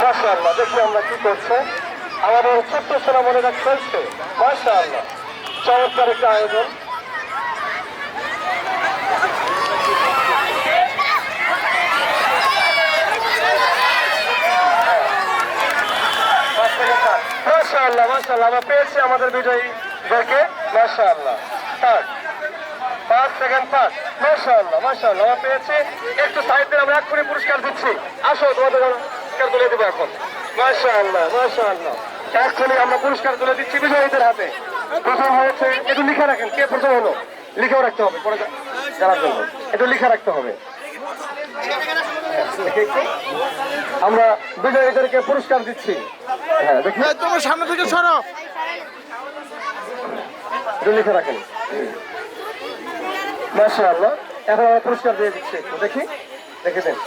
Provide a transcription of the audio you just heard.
মাশাআল্লাহ, দেখি আমরা কি করছে আমাদের ছোট্ট সোনামণিরা খেলছে। মাশাআল্লাহ, চমৎকার একটা আয়োজন। মাশাআল্লাহ মাশাআল্লাহ, আমরা পেয়েছি আমাদের বিজয়ীদেরকে। মাশাআল্লাহ, 5 সেকেন্ড 5। মাশাআল্লাহ মাশাআল্লাহ, আমরা পেয়েছি। একটু সাইড দিয়ে আমরা এক্ষুনি পুরস্কার দিচ্ছি। আসো, তোমাদের পুরস্কার তুলে দেবো এখন। মাশাআল্লাহ মাশাআল্লাহ, এক্ষুনি আমরা পুরস্কার তুলে দিচ্ছি বিজয়ীদের হাতে। প্রথম হয়েছে, একটু লিখে রাখেন কে প্রথম হলো, লিখেও রাখতে হবে পরে জানার জন্য, একটু লিখে রাখতে হবে। আমরা বিজয়ীদেরকে পুরস্কার দিচ্ছি। হ্যাঁ দেখি, তোমার সামনে থেকে সরো, একটু লিখে রাখেন। মাশাআল্লাহ, এখন আমরা পুরস্কার দিয়ে দিচ্ছি, একটু দেখি, দেখে দেন।